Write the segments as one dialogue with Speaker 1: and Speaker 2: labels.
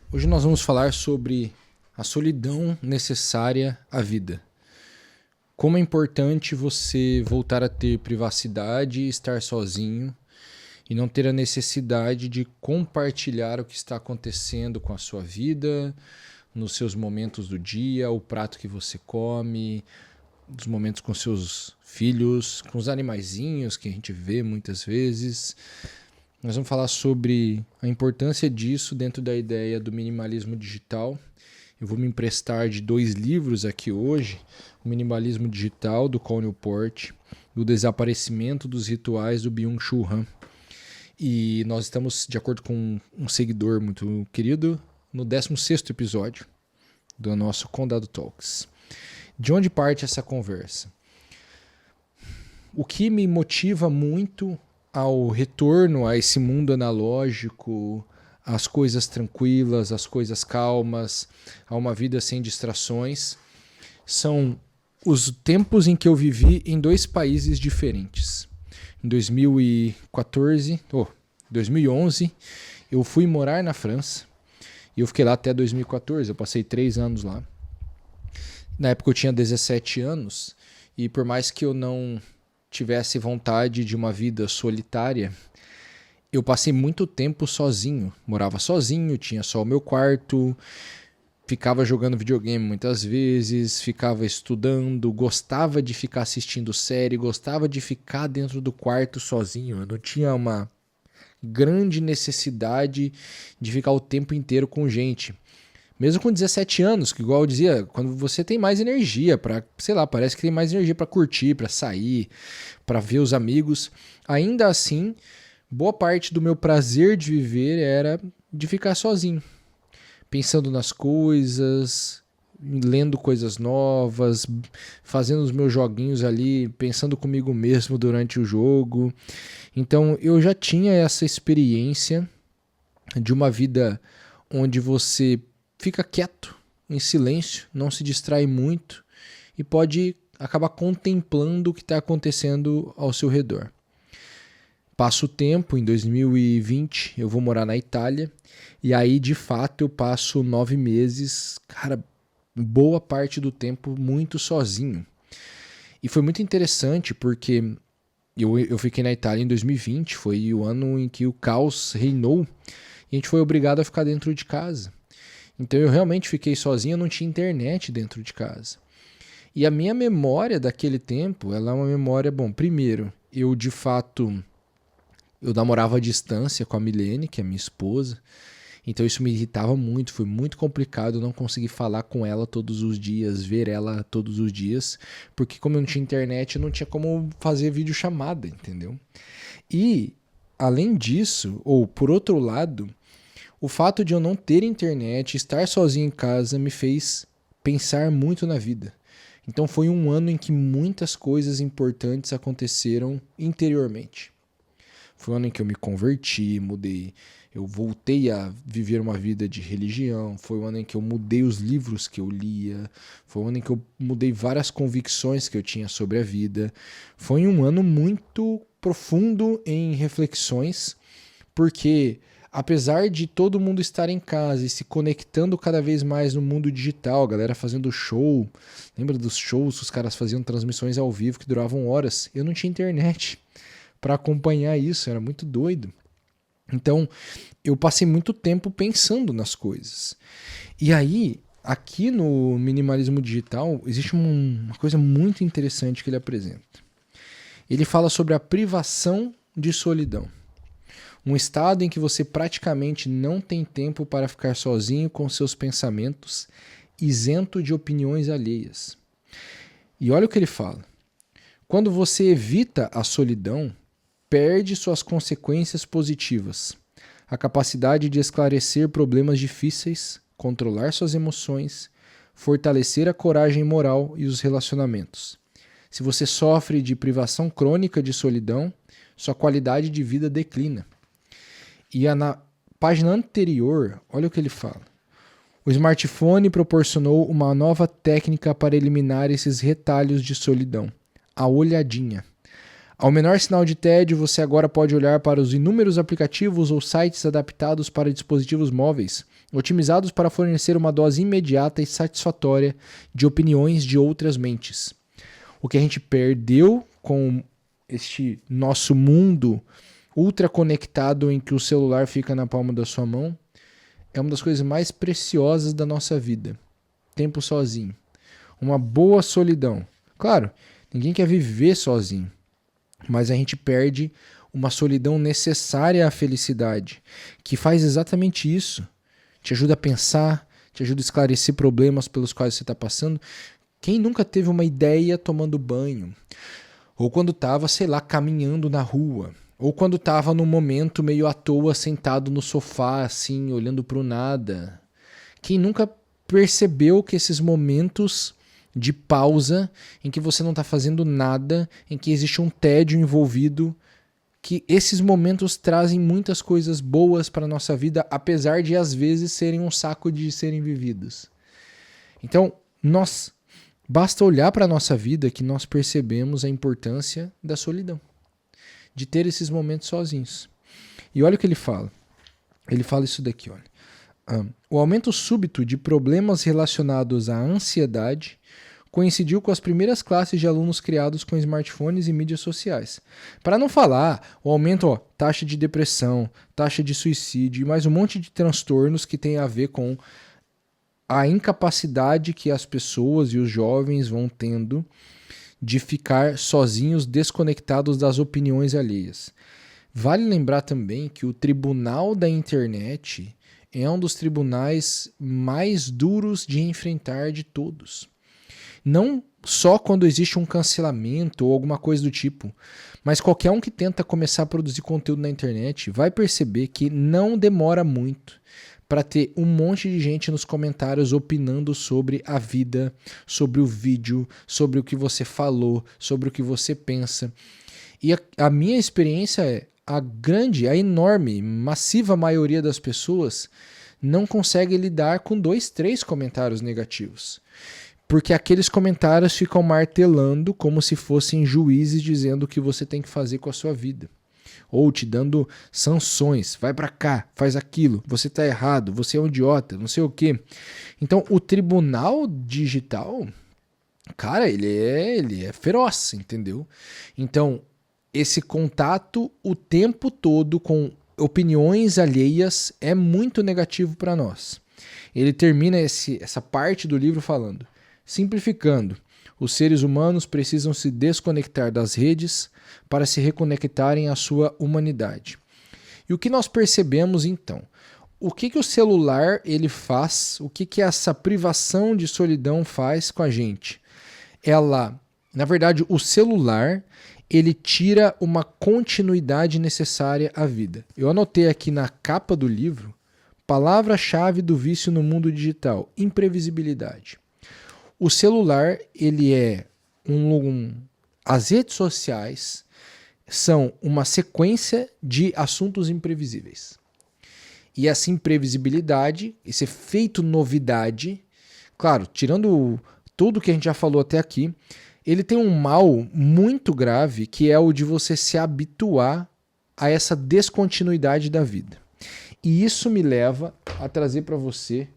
Speaker 1: Hoje nós vamos falar sobre a solidão necessária à vida. Como é importante você voltar a ter privacidade e estar sozinho e não ter a necessidade de compartilhar o que está acontecendo com a sua vida, nos seus momentos do dia, o prato que você come, os momentos com seus filhos, com os animaizinhos que a gente vê muitas vezes. Nós vamos falar sobre a importância disso dentro da ideia do minimalismo digital. Eu vou me emprestar de 2 livros aqui hoje, o Minimalismo Digital, do Cal Newport, e o Desaparecimento dos Rituais, do Byung-Chul Han. E nós estamos, de acordo com um seguidor muito querido, no 16º episódio do nosso Condado Talks. De onde parte essa conversa? O que me motiva muito ao retorno a esse mundo analógico, às coisas tranquilas, às coisas calmas, a uma vida sem distrações, são os tempos em que eu vivi em 2 países diferentes. Em 2011, eu fui morar na França e eu fiquei lá até 2014, eu passei 3 anos lá. Na época eu tinha 17 anos e por mais que eu não tivesse vontade de uma vida solitária, eu passei muito tempo sozinho, morava sozinho, tinha só o meu quarto, ficava jogando videogame muitas vezes, ficava estudando, gostava de ficar assistindo série, gostava de ficar dentro do quarto sozinho, eu não tinha uma grande necessidade de ficar o tempo inteiro com gente. Mesmo com 17 anos, que igual eu dizia, quando você tem mais energia para, sei lá, parece que tem mais energia para curtir, para sair, para ver os amigos, ainda assim, boa parte do meu prazer de viver era de ficar sozinho, pensando nas coisas, lendo coisas novas, fazendo os meus joguinhos ali, pensando comigo mesmo durante o jogo. Então eu já tinha essa experiência de uma vida onde você fica quieto, em silêncio, não se distrai muito e pode acabar contemplando o que está acontecendo ao seu redor. Passo o tempo, em 2020 eu vou morar na Itália e aí de fato eu passo 9 meses, cara, boa parte do tempo muito sozinho. E foi muito interessante porque eu fiquei na Itália em 2020, foi o ano em que o caos reinou e a gente foi obrigado a ficar dentro de casa. Então eu realmente fiquei sozinho, eu não tinha internet dentro de casa. E a minha memória daquele tempo, ela é uma memória, bom, primeiro, eu de fato, eu namorava à distância com a Milene, que é minha esposa, então isso me irritava muito, foi muito complicado, eu não consegui falar com ela todos os dias, ver ela todos os dias, porque como eu não tinha internet, eu não tinha como fazer videochamada, entendeu? E, além disso, ou por outro lado, o fato de eu não ter internet, estar sozinho em casa, me fez pensar muito na vida. Então foi um ano em que muitas coisas importantes aconteceram interiormente. Foi um ano em que eu me converti, mudei, eu voltei a viver uma vida de religião, foi um ano em que eu mudei os livros que eu lia, foi um ano em que eu mudei várias convicções que eu tinha sobre a vida. Foi um ano muito profundo em reflexões, porque apesar de todo mundo estar em casa e se conectando cada vez mais no mundo digital, a galera fazendo show, lembra dos shows que os caras faziam transmissões ao vivo que duravam horas? Eu não tinha internet para acompanhar isso, era muito doido. Então, eu passei muito tempo pensando nas coisas. E aí, aqui no minimalismo digital, existe uma coisa muito interessante que ele apresenta. Ele fala sobre a privação de solidão. Um estado em que você praticamente não tem tempo para ficar sozinho com seus pensamentos, isento de opiniões alheias. E olha o que ele fala. Quando você evita a solidão, perde suas consequências positivas, a capacidade de esclarecer problemas difíceis, controlar suas emoções, fortalecer a coragem moral e os relacionamentos. Se você sofre de privação crônica de solidão, sua qualidade de vida declina. E na página anterior, olha o que ele fala. O smartphone proporcionou uma nova técnica para eliminar esses retalhos de solidão, a olhadinha. Ao menor sinal de tédio, você agora pode olhar para os inúmeros aplicativos ou sites adaptados para dispositivos móveis, otimizados para fornecer uma dose imediata e satisfatória de opiniões de outras mentes. O que a gente perdeu com este nosso mundo ultra conectado em que o celular fica na palma da sua mão é uma das coisas mais preciosas da nossa vida. Tempo sozinho. Uma boa solidão. Claro, ninguém quer viver sozinho, mas a gente perde uma solidão necessária à felicidade, que faz exatamente isso. Te ajuda a pensar, te ajuda a esclarecer problemas pelos quais você está passando. Quem nunca teve uma ideia tomando banho? Ou quando estava, sei lá, caminhando na rua? Ou quando estava num momento meio à toa, sentado no sofá, assim, olhando para o nada? Quem nunca percebeu que esses momentos de pausa, em que você não está fazendo nada, em que existe um tédio envolvido, que esses momentos trazem muitas coisas boas para a nossa vida, apesar de às vezes serem um saco de serem vividos. Então, basta olhar para a nossa vida que nós percebemos a importância da solidão, de ter esses momentos sozinhos. E olha o que ele fala. Ele fala isso daqui, olha. O aumento súbito de problemas relacionados à ansiedade coincidiu com as primeiras classes de alunos criados com smartphones e mídias sociais. Para não falar, o aumento, taxa de depressão, taxa de suicídio e mais um monte de transtornos que tem a ver com a incapacidade que as pessoas e os jovens vão tendo de ficar sozinhos, desconectados das opiniões alheias. Vale lembrar também que o tribunal da internet é um dos tribunais mais duros de enfrentar de todos. Não só quando existe um cancelamento ou alguma coisa do tipo, mas qualquer um que tenta começar a produzir conteúdo na internet vai perceber que não demora muito para ter um monte de gente nos comentários opinando sobre a vida, sobre o vídeo, sobre o que você falou, sobre o que você pensa. E a minha experiência é a enorme, massiva maioria das pessoas não consegue lidar com 2, 3 comentários negativos. Porque aqueles comentários ficam martelando como se fossem juízes dizendo o que você tem que fazer com a sua vida. Ou te dando sanções, vai pra cá, faz aquilo, você tá errado, você é um idiota, não sei o quê. Então o tribunal digital, cara, ele é feroz, entendeu? Então esse contato o tempo todo com opiniões alheias é muito negativo para nós. Ele termina essa parte do livro falando: simplificando, os seres humanos precisam se desconectar das redes para se reconectarem à sua humanidade. E o que nós percebemos então? O que o celular ele faz? O que essa privação de solidão faz com a gente? Na verdade, o celular ele tira uma continuidade necessária à vida. Eu anotei aqui na capa do livro, palavra-chave do vício no mundo digital: imprevisibilidade. O celular, ele é as redes sociais são uma sequência de assuntos imprevisíveis. E essa imprevisibilidade, esse efeito novidade, claro, tirando tudo que a gente já falou até aqui, ele tem um mal muito grave, que é o de você se habituar a essa descontinuidade da vida. E isso me leva a trazer para você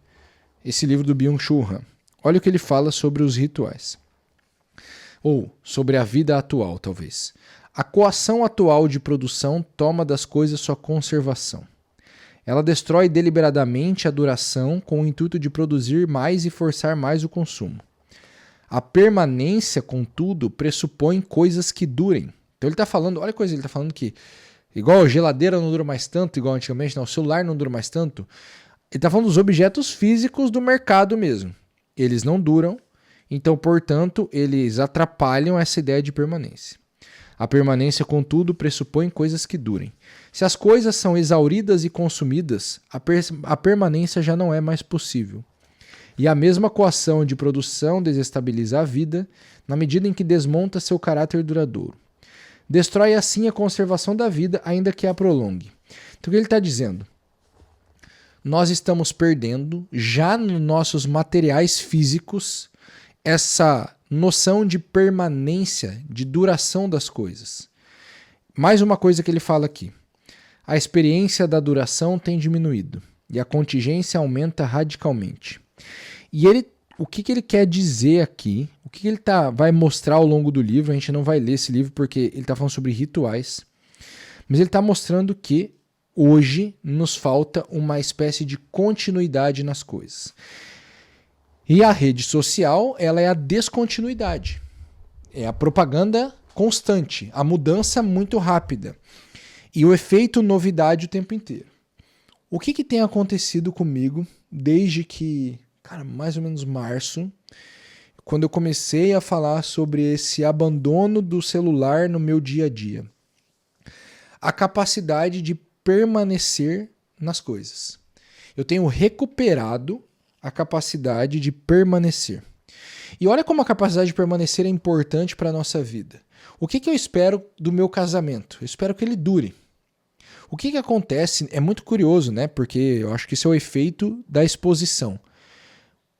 Speaker 1: esse livro do Byung-Chul Han. Olha o que ele fala sobre os rituais. Ou sobre a vida atual, talvez. A coação atual de produção toma das coisas sua conservação. Ela destrói deliberadamente a duração com o intuito de produzir mais e forçar mais o consumo. A permanência, contudo, pressupõe coisas que durem. Então ele está falando, olha a coisa, ele está falando que igual a geladeira não dura mais tanto, igual antigamente, não, o celular não dura mais tanto. Ele está falando dos objetos físicos do mercado mesmo. Eles não duram, então, portanto, eles atrapalham essa ideia de permanência. A permanência, contudo, pressupõe coisas que durem. Se as coisas são exauridas e consumidas, a permanência já não é mais possível. E a mesma coação de produção desestabiliza a vida na medida em que desmonta seu caráter duradouro. Destrói assim a conservação da vida, ainda que a prolongue. Então o que ele está dizendo? Nós estamos perdendo, já nos nossos materiais físicos, essa noção de permanência, de duração das coisas. Mais uma coisa que ele fala aqui. A experiência da duração tem diminuído e a contingência aumenta radicalmente. E o que ele quer dizer aqui, o que ele vai mostrar ao longo do livro, a gente não vai ler esse livro porque ele está falando sobre rituais, mas ele está mostrando que hoje nos falta uma espécie de continuidade nas coisas. E a rede social, ela é a descontinuidade. É a propaganda constante, a mudança muito rápida. E o efeito novidade o tempo inteiro. O que tem acontecido comigo desde que, mais ou menos março, quando eu comecei a falar sobre esse abandono do celular no meu dia a dia? A capacidade de permanecer nas coisas. Eu tenho recuperado a capacidade de permanecer. E olha como a capacidade de permanecer é importante para a nossa vida. O que eu espero do meu casamento? Eu espero que ele dure. O que acontece é muito curioso, né? Porque eu acho que isso é o efeito da exposição.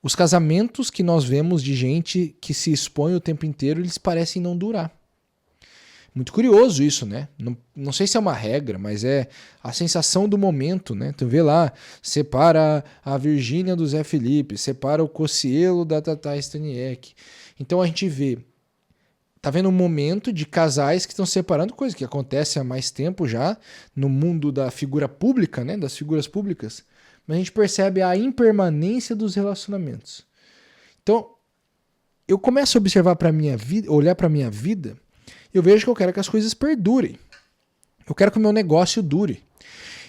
Speaker 1: Os casamentos que nós vemos de gente que se expõe o tempo inteiro, eles parecem não durar. Muito curioso isso, né? Não sei se é uma regra, mas é a sensação do momento, né? Tu vê lá, separa a Virgínia do Zé Felipe, separa o Cocielo da Tata Staniek. Então a gente vê, tá vendo um momento de casais que estão separando, coisa que acontece há mais tempo já no mundo da figura pública, né? Das figuras públicas. Mas a gente percebe a impermanência dos relacionamentos. Então, eu começo a observar para minha vida, olhar para minha vida, eu vejo que eu quero que as coisas perdurem. Eu quero que o meu negócio dure.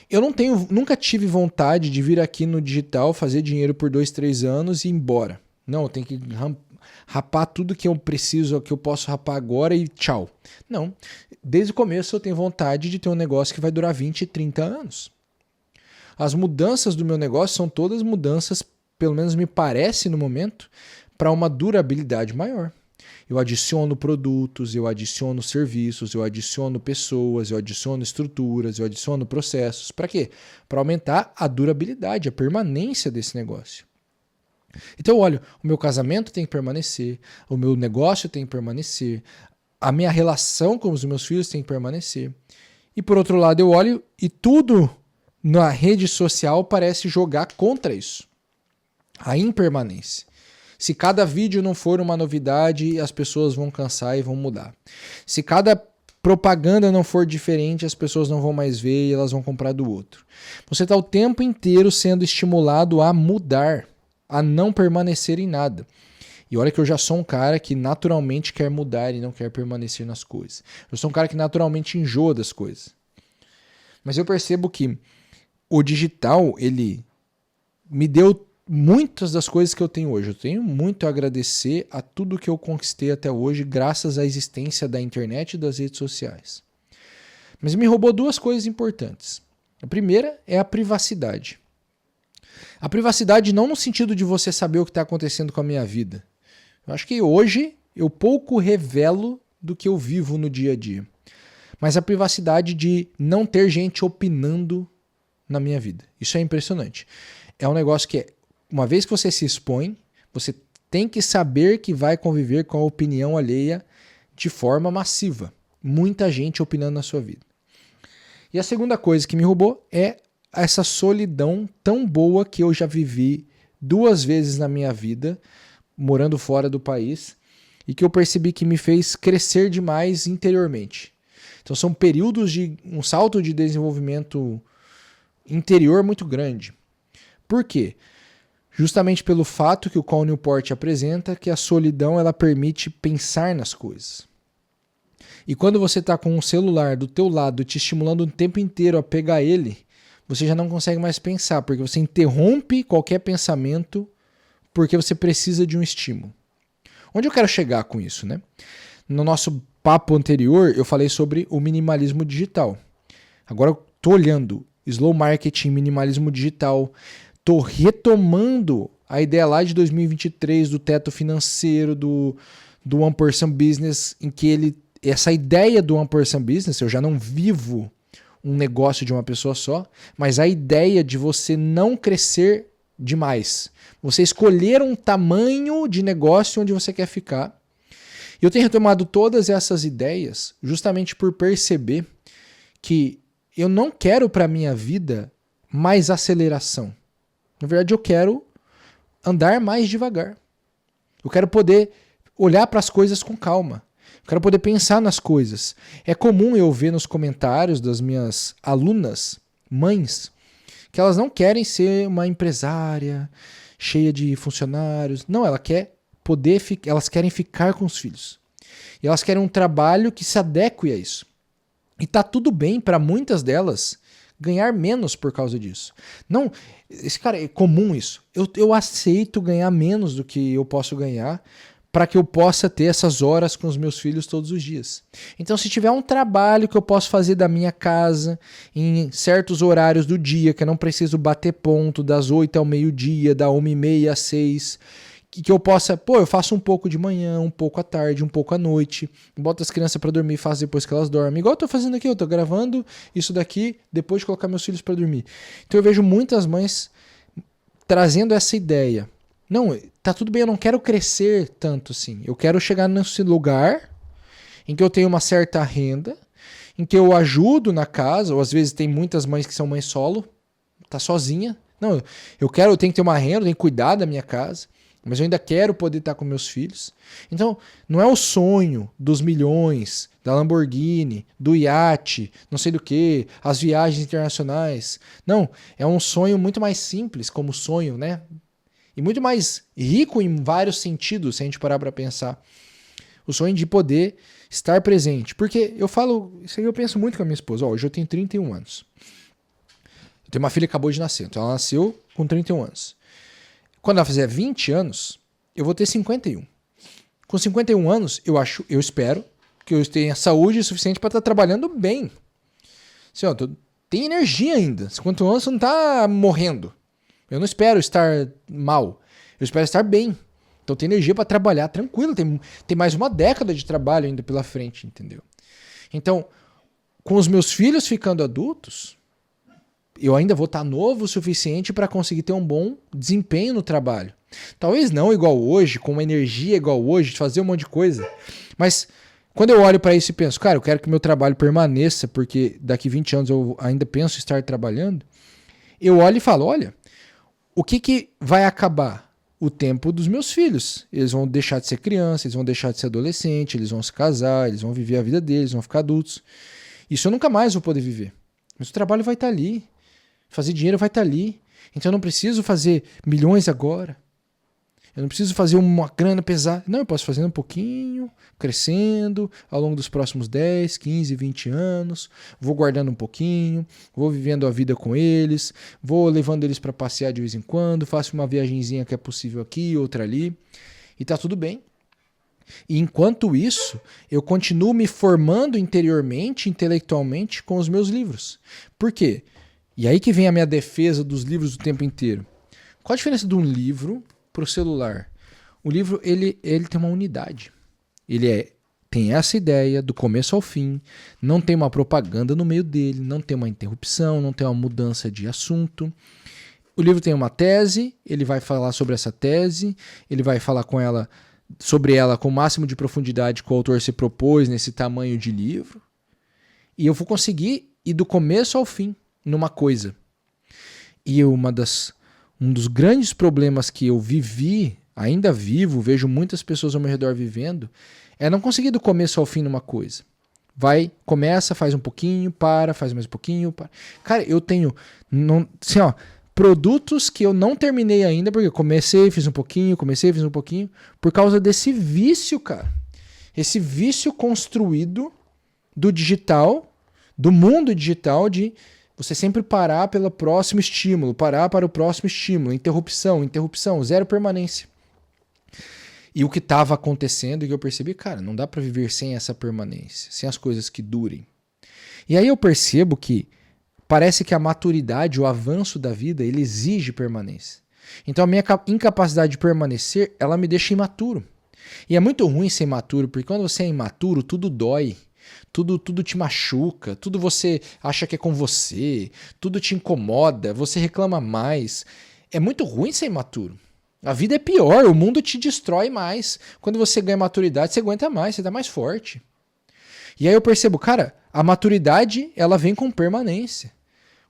Speaker 1: Eu nunca tive vontade de vir aqui no digital, fazer dinheiro por 2, 3 anos e ir embora. Não, eu tenho que rapar tudo que eu preciso, que eu posso rapar agora e tchau. Não. Desde o começo eu tenho vontade de ter um negócio que vai durar 20, 30 anos. As mudanças do meu negócio são todas mudanças, pelo menos me parece no momento, para uma durabilidade maior. Eu adiciono produtos, eu adiciono serviços, eu adiciono pessoas, eu adiciono estruturas, eu adiciono processos. Para quê? Para aumentar a durabilidade, a permanência desse negócio. Então, olha, o meu casamento tem que permanecer, o meu negócio tem que permanecer, a minha relação com os meus filhos tem que permanecer. E por outro lado, eu olho e tudo na rede social parece jogar contra isso. A impermanência. Se cada vídeo não for uma novidade, as pessoas vão cansar e vão mudar. Se cada propaganda não for diferente, as pessoas não vão mais ver e elas vão comprar do outro. Você está o tempo inteiro sendo estimulado a mudar, a não permanecer em nada. E olha que eu já sou um cara que naturalmente quer mudar e não quer permanecer nas coisas. Eu sou um cara que naturalmente enjoa das coisas. Mas eu percebo que o digital, ele me deu muitas das coisas que eu tenho hoje. Eu tenho muito a agradecer a tudo que eu conquistei até hoje, graças à existência da internet e das redes sociais. Mas me roubou 2 coisas importantes. A primeira é a privacidade. A privacidade não no sentido de você saber o que está acontecendo com a minha vida. Eu acho que hoje eu pouco revelo do que eu vivo no dia a dia. Mas a privacidade de não ter gente opinando na minha vida. Isso é impressionante. É um negócio que, uma vez que você se expõe, você tem que saber que vai conviver com a opinião alheia de forma massiva. Muita gente opinando na sua vida. E a segunda coisa que me roubou é essa solidão tão boa que eu já vivi 2 vezes na minha vida, morando fora do país, e que eu percebi que me fez crescer demais interiormente. Então são períodos de um salto de desenvolvimento interior muito grande. Por quê? Justamente pelo fato que o Cal Newport apresenta, que a solidão ela permite pensar nas coisas. E quando você está com um celular do teu lado te estimulando o tempo inteiro a pegar ele, você já não consegue mais pensar, porque você interrompe qualquer pensamento porque você precisa de um estímulo. Onde eu quero chegar com isso, né? No nosso papo anterior, eu falei sobre o minimalismo digital. Agora eu estou olhando slow marketing, minimalismo digital. Estou retomando a ideia lá de 2023 do teto financeiro, do 1% Business, em que essa ideia do 1% Business, eu já não vivo um negócio de uma pessoa só, mas a ideia de você não crescer demais. Você escolher um tamanho de negócio onde você quer ficar E eu tenho retomado todas essas ideias justamente por perceber que eu não quero para minha vida mais aceleração. Na verdade, eu quero andar mais devagar. Eu quero poder olhar para as coisas com calma. Eu quero poder pensar nas coisas. É comum eu ver nos comentários das minhas alunas, mães, que elas não querem ser uma empresária cheia de funcionários. Não, elas querem ficar com os filhos. E elas querem um trabalho que se adeque a isso. E tá tudo bem para muitas delas ganhar menos por causa disso. Não, esse cara, é comum isso. Eu aceito ganhar menos do que eu posso ganhar para que eu possa ter essas horas com os meus filhos todos os dias. Então, se tiver um trabalho que eu posso fazer da minha casa, em certos horários do dia, que eu não preciso bater ponto, das 8 ao meio-dia, da 1h30 às 6, que eu possa, eu faço um pouco de manhã, um pouco à tarde, um pouco à noite, boto as crianças para dormir e faço depois que elas dormem. Igual eu tô fazendo aqui, eu tô gravando isso daqui depois de colocar meus filhos para dormir. Então eu vejo muitas mães trazendo essa ideia. Não, tá tudo bem, eu não quero crescer tanto assim. Eu quero chegar nesse lugar em que eu tenho uma certa renda, em que eu ajudo na casa, ou às vezes tem muitas mães que são mães solo, tá sozinha. Não, eu tenho que ter uma renda, eu tenho que cuidar da minha casa, mas eu ainda quero poder estar com meus filhos. Então, não é o sonho dos milhões, da Lamborghini, do iate, não sei do que, as viagens internacionais. Não, é um sonho muito mais simples como sonho, né? E muito mais rico em vários sentidos, se a gente parar para pensar. O sonho de poder estar presente. Porque eu falo, isso aí eu penso muito com a minha esposa. Hoje eu tenho 31 anos. Eu tenho uma filha que acabou de nascer, então ela nasceu com 31 anos. Quando ela fizer 20 anos, eu vou ter 51. Com 51 anos, eu espero que eu tenha saúde suficiente para estar trabalhando bem. Assim, tem energia ainda. 51 anos você não está morrendo. Eu não espero estar mal. Eu espero estar bem. Então tem energia para trabalhar tranquilo. Tem mais uma década de trabalho ainda pela frente, entendeu? Então, com os meus filhos ficando adultos, eu ainda vou estar novo o suficiente para conseguir ter um bom desempenho no trabalho. Talvez não igual hoje, com uma energia igual hoje, de fazer um monte de coisa. Mas quando eu olho para isso e penso, cara, eu quero que meu trabalho permaneça, porque daqui 20 anos eu ainda penso em estar trabalhando, eu olho e falo, olha, o que vai acabar? O tempo dos meus filhos. Eles vão deixar de ser criança, eles vão deixar de ser adolescente, eles vão se casar, eles vão viver a vida deles, vão ficar adultos. Isso eu nunca mais vou poder viver. Mas o trabalho vai estar ali. Fazer dinheiro vai estar ali. Então eu não preciso fazer milhões agora. Eu não preciso fazer uma grana pesada. Não, eu posso fazer um pouquinho, crescendo ao longo dos próximos 10, 15, 20 anos. Vou guardando um pouquinho, vou vivendo a vida com eles, vou levando eles para passear de vez em quando, faço uma viagenzinha que é possível aqui, outra ali. E tá tudo bem. E enquanto isso, eu continuo me formando interiormente, intelectualmente com os meus livros. Por quê? E aí que vem a minha defesa dos livros o tempo inteiro. Qual a diferença de um livro para o celular? O livro ele tem uma unidade. Tem essa ideia do começo ao fim, não tem uma propaganda no meio dele, não tem uma interrupção, não tem uma mudança de assunto. O livro tem uma tese, ele vai falar sobre essa tese, ele vai falar sobre ela com o máximo de profundidade que o autor se propôs nesse tamanho de livro. E eu vou conseguir ir do começo ao fim numa coisa. E um dos grandes problemas que eu vivi, ainda vivo, vejo muitas pessoas ao meu redor vivendo, é não conseguir do começo ao fim numa coisa. Começa, faz um pouquinho, faz mais um pouquinho, para. Cara, eu tenho produtos que eu não terminei ainda, porque eu comecei, fiz um pouquinho, por causa desse vício, cara. Esse vício construído do digital, do mundo digital, de você sempre parar para o próximo estímulo, interrupção, zero permanência. E o que estava acontecendo, e que eu percebi, cara, não dá para viver sem essa permanência, sem as coisas que durem. E aí eu percebo que parece que a maturidade, o avanço da vida, ele exige permanência. Então a minha incapacidade de permanecer, ela me deixa imaturo. E é muito ruim ser imaturo, porque quando você é imaturo, tudo dói. Tudo te machuca, tudo você acha que é com você, tudo te incomoda, você reclama mais. É muito ruim ser imaturo. A vida é pior, o mundo te destrói mais. Quando você ganha maturidade, você aguenta mais, você tá mais forte. E aí eu percebo, cara, a maturidade, ela vem com permanência.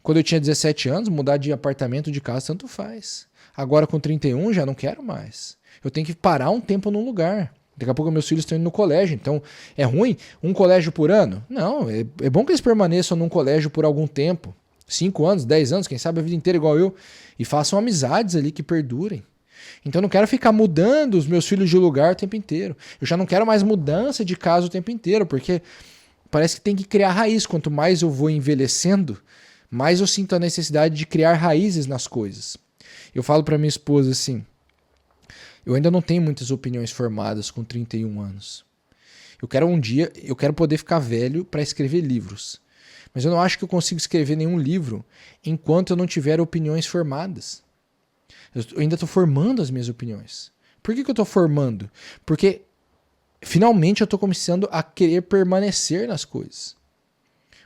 Speaker 1: Quando eu tinha 17 anos, mudar de apartamento, de casa, tanto faz. Agora com 31, já não quero mais. Eu tenho que parar um tempo num lugar. Daqui a pouco meus filhos estão indo no colégio, então é ruim um colégio por ano? Não, é bom que eles permaneçam num colégio por algum tempo. 5 anos, 10 anos, quem sabe a vida inteira igual eu. E façam amizades ali que perdurem. Então eu não quero ficar mudando os meus filhos de lugar o tempo inteiro. Eu já não quero mais mudança de casa o tempo inteiro, porque parece que tem que criar raiz. Quanto mais eu vou envelhecendo, mais eu sinto a necessidade de criar raízes nas coisas. Eu falo para minha esposa assim, eu ainda não tenho muitas opiniões formadas com 31 anos. Eu quero poder ficar velho para escrever livros. Mas eu não acho que eu consigo escrever nenhum livro enquanto eu não tiver opiniões formadas. Eu ainda estou formando as minhas opiniões. Por que eu estou formando? Porque finalmente eu estou começando a querer permanecer nas coisas.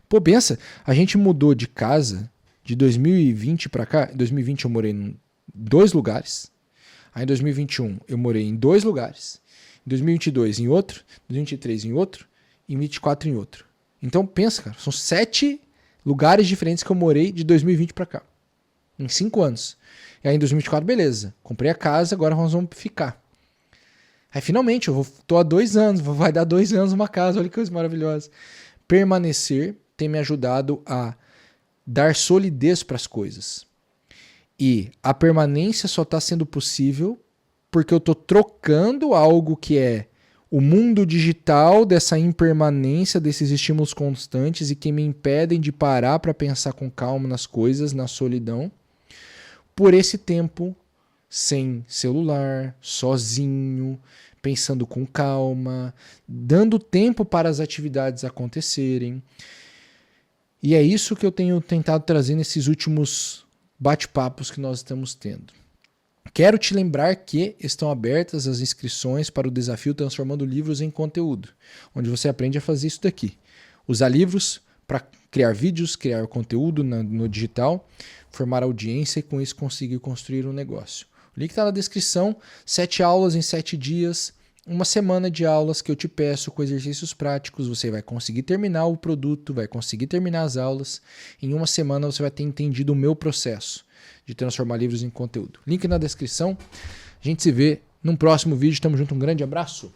Speaker 1: Pô, pensa, a gente mudou de casa de 2020 para cá. Em 2020 eu morei em 2 lugares. Aí em 2021 eu morei em 2 lugares. Em 2022 em outro. Em 2023 em outro. E em 2024 em outro. Então pensa, cara, são 7 lugares diferentes que eu morei de 2020 para cá. Em 5 anos. E aí em 2024, beleza. Comprei a casa, agora nós vamos ficar. Aí finalmente, tô há 2 anos, vai dar 2 anos uma casa, olha que coisa maravilhosa. Permanecer tem me ajudado a dar solidez para as coisas. E a permanência só está sendo possível porque eu estou trocando algo que é o mundo digital dessa impermanência, desses estímulos constantes e que me impedem de parar para pensar com calma nas coisas, na solidão, por esse tempo sem celular, sozinho, pensando com calma, dando tempo para as atividades acontecerem. E é isso que eu tenho tentado trazer nesses últimos bate-papos que nós estamos tendo. Quero te lembrar que estão abertas as inscrições para o desafio Transformando Livros em Conteúdo, onde você aprende a fazer isso daqui. Usar livros para criar vídeos, criar conteúdo no digital, formar audiência e com isso conseguir construir um negócio. O link está na descrição, 7 aulas em 7 dias, uma semana de aulas que eu te peço com exercícios práticos, você vai conseguir terminar o produto, vai conseguir terminar as aulas, em uma semana você vai ter entendido o meu processo de transformar livros em conteúdo. Link na descrição, a gente se vê num próximo vídeo, tamo junto, um grande abraço.